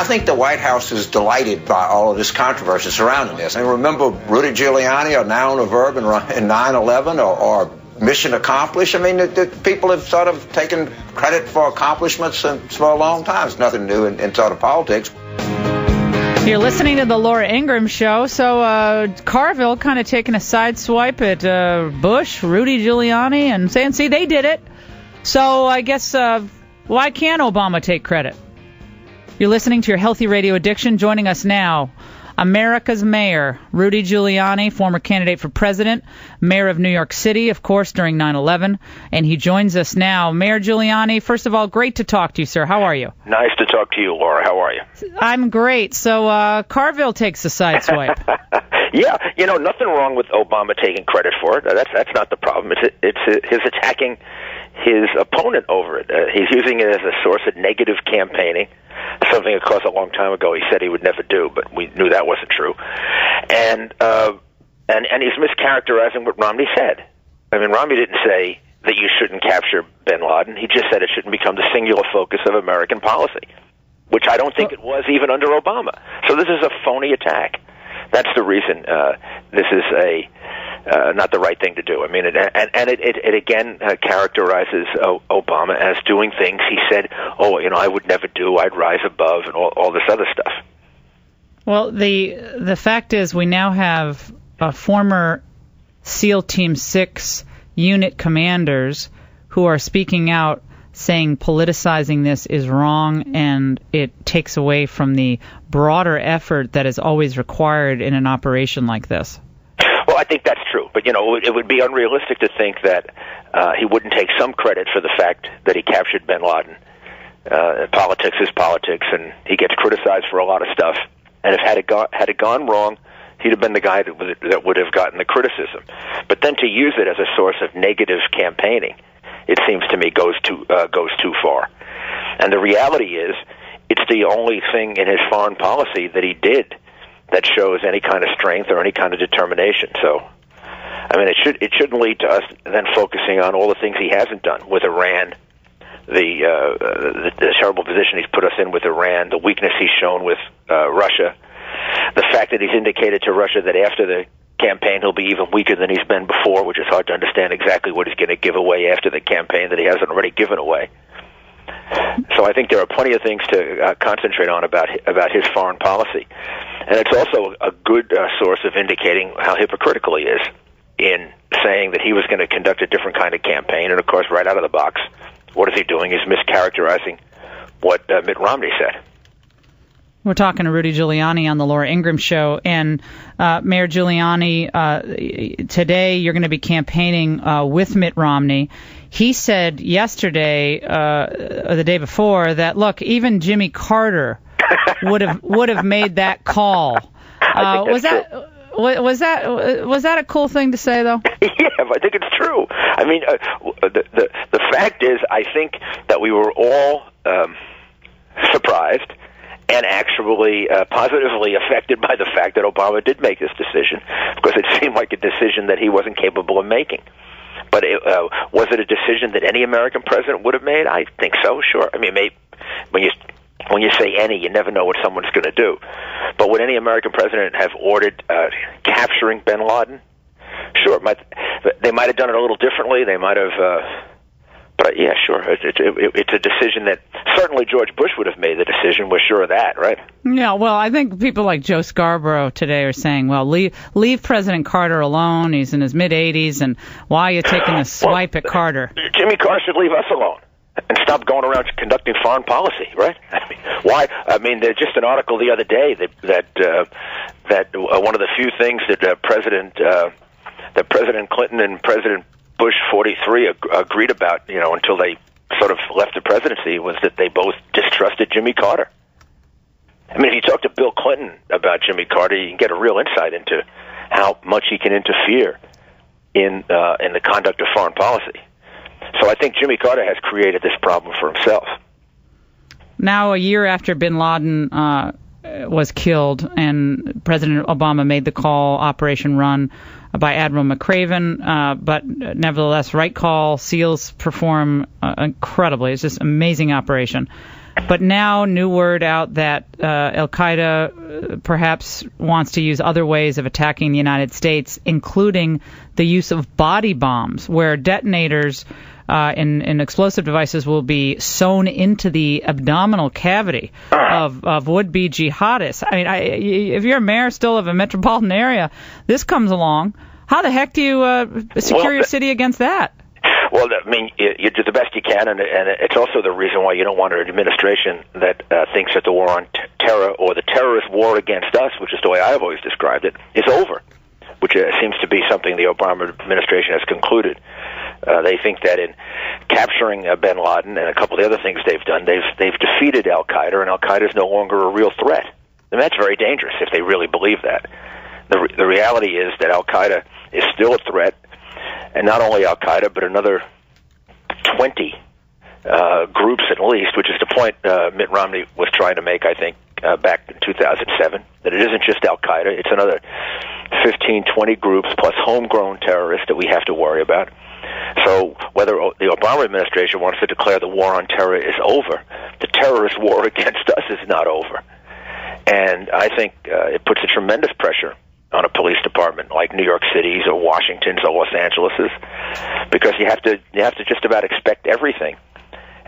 I think the White House is delighted by all of this controversy surrounding this. And remember Rudy Giuliani, a noun, a verb in 9/11, or mission accomplished. I mean, the people have sort of taken credit for accomplishments for a long time. It's nothing new in sort of politics. You're listening to the Laura Ingraham Show. So Carville kind of taking a side swipe at Bush, Rudy Giuliani, and saying, see, they did it. So I guess why can't Obama take credit? You're listening to your Healthy Radio Addiction. Joining us now, America's Mayor, Rudy Giuliani, former candidate for president, mayor of New York City, of course, during 9/11. And he joins us now. Mayor Giuliani, first of all, great to talk to you, sir. How are you? Nice to talk to you, Laura. How are you? I'm great. So Carville takes a side swipe. Yeah, nothing wrong with Obama taking credit for it. That's not the problem. It's his attacking his opponent over it. He's using it as a source of negative campaigning, something, of course, a long time ago he said he would never do, but we knew that wasn't true. And he's mischaracterizing what Romney said. I mean, Romney didn't say that you shouldn't capture bin Laden. He just said it shouldn't become the singular focus of American policy, which I don't think it was even under Obama. So this is a phony attack. That's the reason this is not the right thing to do. I mean, it again characterizes Obama as doing things he said, I would never do, I'd rise above, and all this other stuff. Well, the fact is we now have former SEAL Team 6 unit commanders who are speaking out saying politicizing this is wrong and it takes away from the broader effort that is always required in an operation like this. Well, I think that's true, but it would be unrealistic to think that he wouldn't take some credit for the fact that he captured bin Laden. Politics is politics, and he gets criticized for a lot of stuff. And if had it gone wrong, he'd have been the guy that would have gotten the criticism. But then to use it as a source of negative campaigning, it seems to me goes too far. And the reality is, it's the only thing in his foreign policy that he did that shows any kind of strength or any kind of determination. So, I mean, it shouldn't lead to us then focusing on all the things he hasn't done with Iran, the terrible position he's put us in with Iran, the weakness he's shown with Russia, the fact that he's indicated to Russia that after the campaign he'll be even weaker than he's been before, which is hard to understand exactly what he's going to give away after the campaign that he hasn't already given away. So I think there are plenty of things to concentrate on about his foreign policy. And it's also a good source of indicating how hypocritical he is in saying that he was going to conduct a different kind of campaign. And, of course, right out of the box, what is he doing? He's mischaracterizing what Mitt Romney said. We're talking to Rudy Giuliani on the Laura Ingraham Show. And Mayor Giuliani, today you're going to be campaigning with Mitt Romney. He said yesterday, or the day before, that, look, even Jimmy Carter would have made that call. Was that a cool thing to say, though? Yeah, I think it's true. I mean, the fact is, I think that we were all surprised and actually positively affected by the fact that Obama did make this decision, because it seemed like a decision that he wasn't capable of making. But was it a decision that any American president would have made? I think so, sure. I mean, when you say any, you never know what someone's going to do. But would any American president have ordered capturing bin Laden? Sure. They might have done it a little differently. They might have... But yeah, sure. It's a decision that certainly George Bush would have made the decision. We're sure of that, right? Yeah, well, I think people like Joe Scarborough today are saying, well, leave President Carter alone. He's in his mid-80s, and why are you taking a swipe at Carter? Jimmy Carter should leave us alone and stop going around conducting foreign policy, right? I mean, why? I mean, there's just an article the other day that one of the few things that President Clinton and President Bush 43 agreed about, until they sort of left the presidency, was that they both distrusted Jimmy Carter. I mean, if you talk to Bill Clinton about Jimmy Carter, you can get a real insight into how much he can interfere in the conduct of foreign policy. So I think Jimmy Carter has created this problem for himself. Now, a year after bin Laden was killed and President Obama made the call, Operation Run, by Admiral McCraven, but nevertheless, right call. SEALs perform incredibly. It's just an amazing operation. But now, new word out that Al-Qaeda perhaps wants to use other ways of attacking the United States, including the use of body bombs, where detonators in explosive devices will be sewn into the abdominal cavity of would-be jihadists. I mean, if you're a mayor still of a metropolitan area, this comes along. How the heck do you secure your city against that? Well, I mean, you do the best you can, and it's also the reason why you don't want an administration that thinks that the war on terror or the terrorist war against us, which is the way I've always described it, is over, which seems to be something the Obama administration has concluded. They think that in capturing bin Laden and a couple of the other things they've done, they've defeated Al-Qaeda, and Al-Qaeda is no longer a real threat. And that's very dangerous if they really believe that. The reality is that Al-Qaeda is still a threat, and not only Al-Qaeda, but another 20 groups at least, which is the point Mitt Romney was trying to make, I think, back in 2007, that it isn't just Al-Qaeda, it's another 15, 20 groups plus homegrown terrorists that we have to worry about. So whether the Obama administration wants to declare the war on terror is over, the terrorist war against us is not over. And I think it puts a tremendous pressure on a police department like New York City's or Washington's or Los Angeles's, because you have to just about expect everything.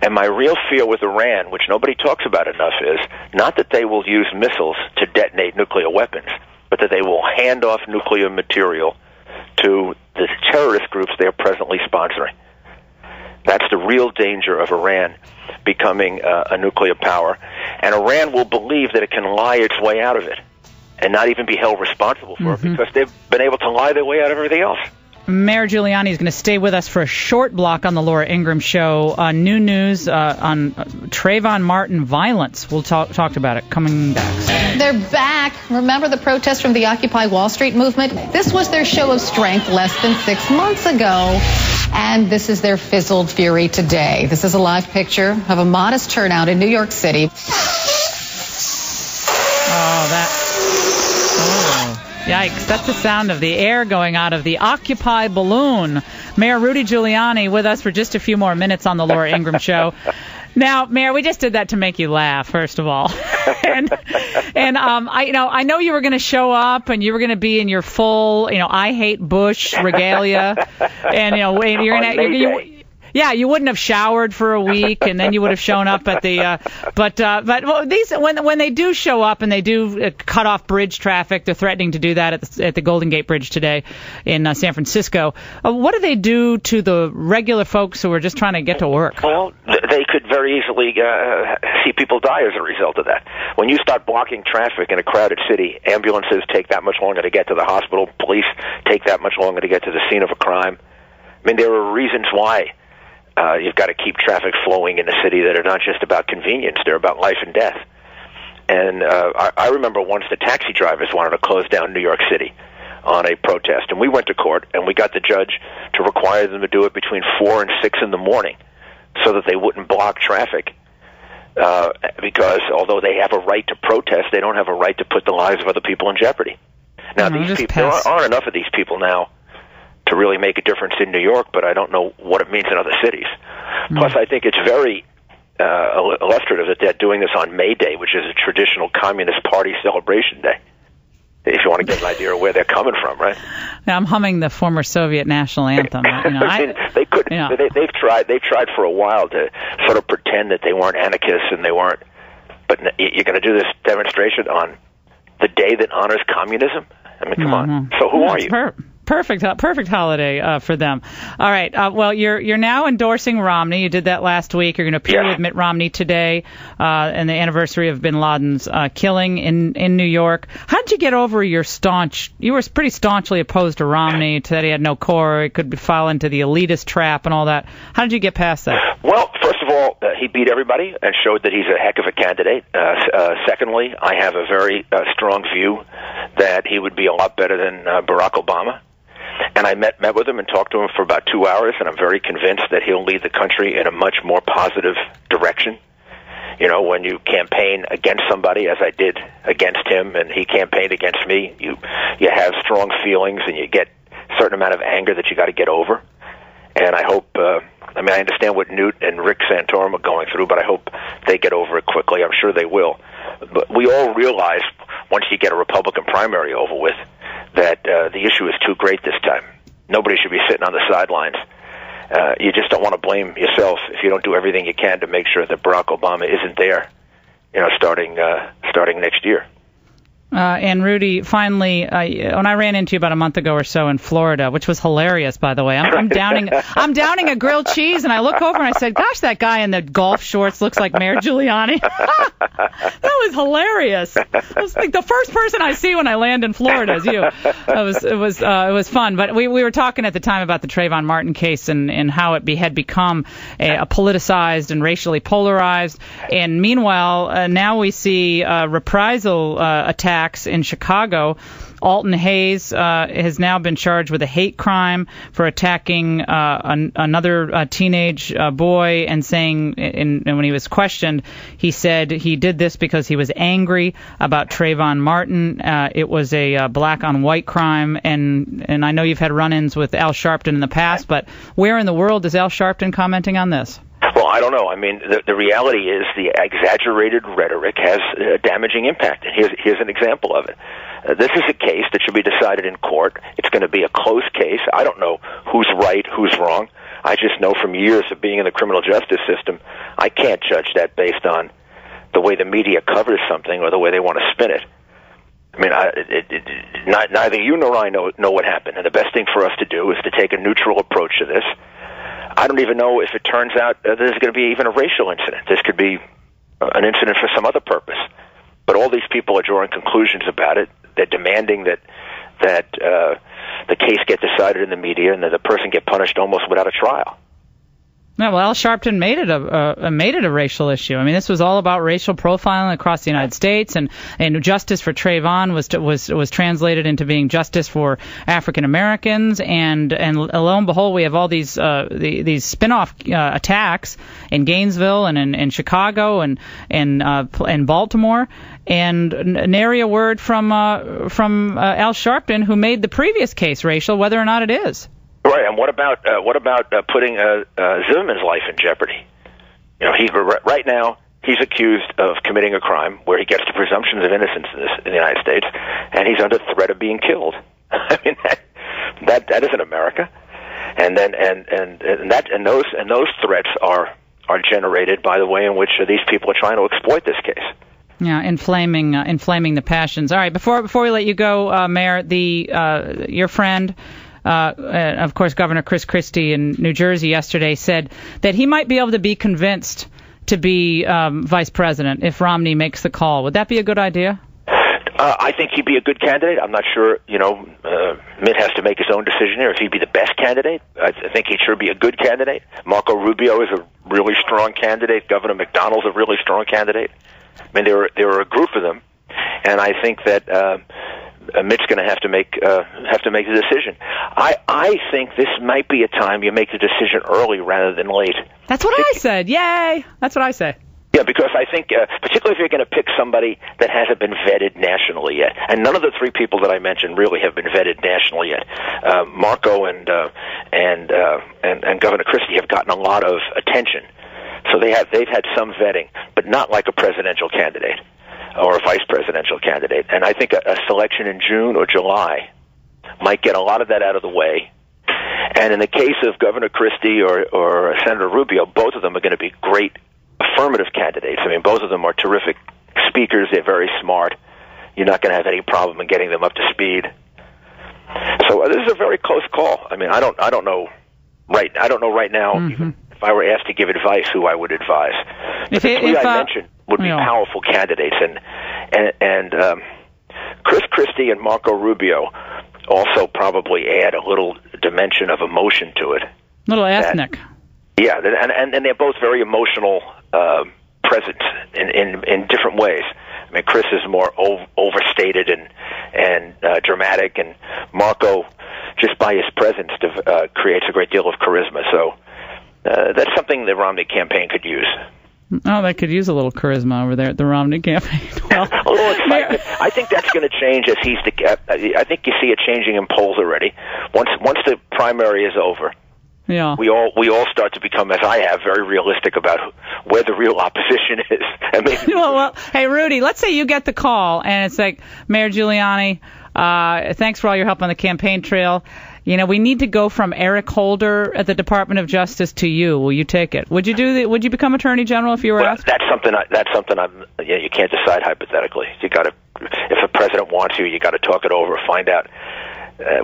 And my real fear with Iran, which nobody talks about enough, is not that they will use missiles to detonate nuclear weapons, but that they will hand off nuclear material to the terrorist groups they are presently sponsoring. That's the real danger of Iran becoming a nuclear power. And Iran will believe that it can lie its way out of it and not even be held responsible for it, because they've been able to lie their way out of everything else. Mayor Giuliani is going to stay with us for a short block on the Laura Ingraham Show. New news on Trayvon Martin violence. We'll talk about it coming back. They're back. Remember the protests from the Occupy Wall Street movement? This was their show of strength less than 6 months ago, and this is their fizzled fury today. This is a live picture of a modest turnout in New York City. Yikes, that's the sound of the air going out of the Occupy balloon. Mayor Rudy Giuliani with us for just a few more minutes on the Laura Ingraham Show. Now, Mayor, we just did that to make you laugh, first of all. and I know you were going to show up and you were going to be in your full, I hate Bush regalia. And, you're going to... Yeah, you wouldn't have showered for a week, and then you would have shown up at the. But these when they do show up and they do cut off bridge traffic, they're threatening to do that at the Golden Gate Bridge today in San Francisco. What do they do to the regular folks who are just trying to get to work? Well, they could very easily see people die as a result of that. When you start blocking traffic in a crowded city, ambulances take that much longer to get to the hospital. Police take that much longer to get to the scene of a crime. I mean, there are reasons why. You've got to keep traffic flowing in the city that are not just about convenience, they're about life and death. And I remember once the taxi drivers wanted to close down New York City on a protest, and we went to court, and we got the judge to require them to do it between 4 and 6 in the morning so that they wouldn't block traffic, because although they have a right to protest, they don't have a right to put the lives of other people in jeopardy. Now, these people, there aren't enough of these people now to really make a difference in New York, but I don't know what it means in other cities. Plus, I think it's very illustrative that they're doing this on May Day, which is a traditional Communist Party celebration day, if you want to get an idea of where they're coming from, right? Now, I'm humming the former Soviet national anthem. I mean, they could. They've tried for a while to sort of pretend that they weren't anarchists and they weren't. But you're going to do this demonstration on the day that honors communism? I mean, come on. So who are you? Perfect holiday for them. All right. Well, you're now endorsing Romney. You did that last week. You're going to appear with Mitt Romney today, and the anniversary of bin Laden's killing in New York. How did you get over your you were pretty staunchly opposed to Romney, said he had no core, he could fall into the elitist trap and all that. How did you get past that? Well, first of all, he beat everybody and showed that he's a heck of a candidate. Secondly, I have a very strong view that he would be a lot better than Barack Obama. And I met with him and talked to him for about 2 hours, and I'm very convinced that he'll lead the country in a much more positive direction. You know, when you campaign against somebody, as I did against him, and he campaigned against me, you have strong feelings, and you get certain amount of anger that you got to get over. And I hope, I understand what Newt and Rick Santorum are going through, but I hope they get over it quickly. I'm sure they will. But we all realize, once you get a Republican primary over with, that the issue is too great this time. Nobody should be sitting on the sidelines. You just don't want to blame yourself if you don't do everything you can to make sure that Barack Obama isn't there, starting next year. And Rudy, finally, when I ran into you about a month ago or so in Florida, which was hilarious, by the way, I'm downing a grilled cheese, and I look over and I said, "Gosh, that guy in the golf shorts looks like Mayor Giuliani." That was hilarious. It was like the first person I see when I land in Florida is you. It was fun. But we were talking at the time about the Trayvon Martin case and how it had become a politicized and racially polarized. And meanwhile, now we see reprisal attacks in Chicago. Alton Hayes has now been charged with a hate crime for attacking another teenage boy, and saying, and when he was questioned, he said he did this because he was angry about Trayvon Martin. It was a black on white crime, and I know you've had run-ins with Al Sharpton in the past, but where in the world is Al Sharpton commenting on this? Well, I don't know. The reality is the exaggerated rhetoric has a damaging impact. And here's an example of it. This is a case that should be decided in court. It's going to be a close case. I don't know who's right, who's wrong. I just know from years of being in the criminal justice system, I can't judge that based on the way the media covers something or the way they want to spin it. Neither you nor I know what happened. And the best thing for us to do is to take a neutral approach to this. I don't even know if it turns out there's going to be even a racial incident. This could be an incident for some other purpose. But all these people are drawing conclusions about it. They're demanding that the case get decided in the media and that the person get punished almost without a trial. Yeah, well, Al Sharpton made it a racial issue. This was all about racial profiling across the United States, and justice for Trayvon was translated into being justice for African Americans, and lo and behold, we have all these spin-off attacks in Gainesville and in Chicago and in Baltimore, and nary a word from Al Sharpton, who made the previous case racial, whether or not it is. Right, and what about putting Zimmerman's life in jeopardy? Right now he's accused of committing a crime where he gets the presumptions of innocence in the United States, and he's under threat of being killed. That isn't America. And those threats are differentiated by the way in which these people are trying to exploit this case. Yeah, inflaming the passions. All right, before we let you go, Mayor, your friend, of course, Governor Chris Christie in New Jersey yesterday said that he might be able to be convinced to be vice president if Romney makes the call. Would that be a good idea? I think he'd be a good candidate. I'm not sure, Mitt has to make his own decision here if he'd be the best candidate. I think he'd sure be a good candidate. Marco Rubio is a really strong candidate. Governor McDonnell's a really strong candidate. There are a group of them, and I think that Mitt's going to have to make the decision. I think this might be a time you make the decision early rather than late. That's what I said. Yay! That's what I say. Yeah, because I think, particularly if you're going to pick somebody that hasn't been vetted nationally yet, and none of the three people that I mentioned really have been vetted nationally yet. Marco and Governor Christie have gotten a lot of attention, so they've had some vetting, but not like a presidential candidate or a vice presidential candidate. And I think a selection in June or July might get a lot of that out of the way. And in the case of Governor Christie or Senator Rubio, both of them are going to be great affirmative candidates. Both of them are terrific speakers. They're very smart. You're not going to have any problem in getting them up to speed. So this is a very close call. I don't know right now. Mm-hmm. Even if I were asked to give advice, who I would advise. But the three I mentioned would be powerful candidates, and Chris Christie and Marco Rubio also probably add a little dimension of emotion to it. A little ethnic. Yeah, and they're both very emotional presence in different ways. Chris is more overstated and dramatic, and Marco, just by his presence, creates a great deal of charisma. So that's something the Romney campaign could use. Oh, they could use a little charisma over there at the Romney campaign. Well, a little excitement. I think that's going to change as I think you see it changing in polls already. Once the primary is over, yeah, we all start to become, as I have, very realistic about where the real opposition is. And maybe well, hey Rudy, let's say you get the call and it's like, Mayor Giuliani, thanks for all your help on the campaign trail. You know, we need to go from Eric Holder at the Department of Justice to you. Will you take it? Would you become Attorney General if you were asked? That's something you can't decide hypothetically. If a president wants you got to talk it over, find out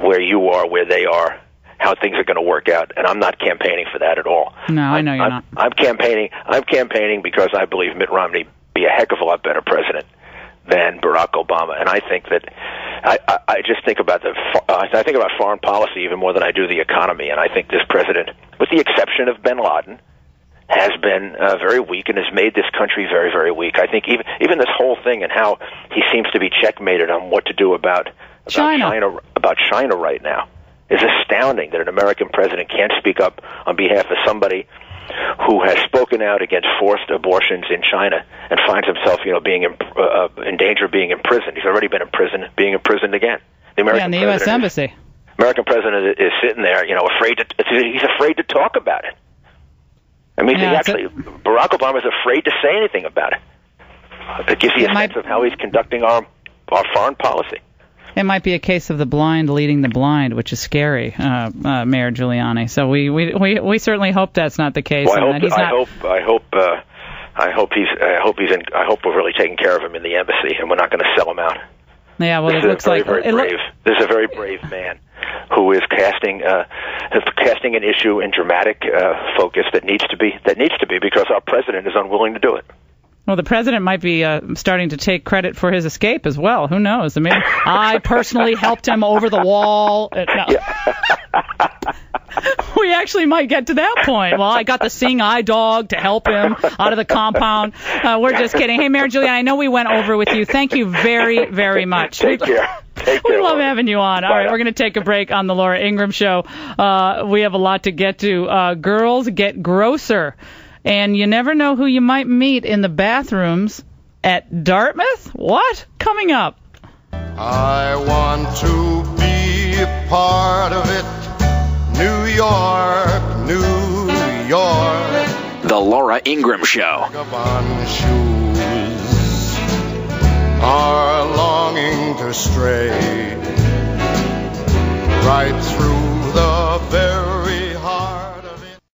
where you are, where they are, how things are going to work out. And I'm not campaigning for that at all. No, I know you're not. I'm campaigning because I believe Mitt Romney be a heck of a lot better president than Barack Obama, and I think that I just think about I think about foreign policy even more than I do the economy, and I think this president, with the exception of bin Laden, has been very weak and has made this country very, very weak. I think even this whole thing and how he seems to be checkmated on what to do about China right now is astounding. That an American president can't speak up on behalf of somebody who has spoken out against forced abortions in China and finds himself, being in danger of being imprisoned. He's already been in prison, being imprisoned again. The U.S. Embassy. American president is sitting there, he's afraid to talk about it. I mean, Barack Obama is afraid to say anything about it. It gives you a sense of how he's conducting our foreign policy. It might be a case of the blind leading the blind, which is scary, Mayor Giuliani. So we certainly hope that's not the case. Well, I hope we're really taking care of him in the embassy, and we're not going to sell him out. Yeah, well, it looks like this is a very brave man who is casting an issue in dramatic focus that needs to be because our president is unwilling to do it. Well, the president might be starting to take credit for his escape as well. Who knows? I mean, I personally helped him over the wall. We actually might get to that point. Well, I got the seeing eye dog to help him out of the compound. We're just kidding. Hey, Mayor Giuliani, I know we went over with you. Thank you very, very much. Take care. We love having you on. All right, we're going to take a break on the Laura Ingraham Show. We have a lot to get to. Girls get grosser. And you never know who you might meet in the bathrooms at Dartmouth. What? Coming up. I want to be a part of it. New York, New York. The Laura Ingraham Show. Vagabond shoes.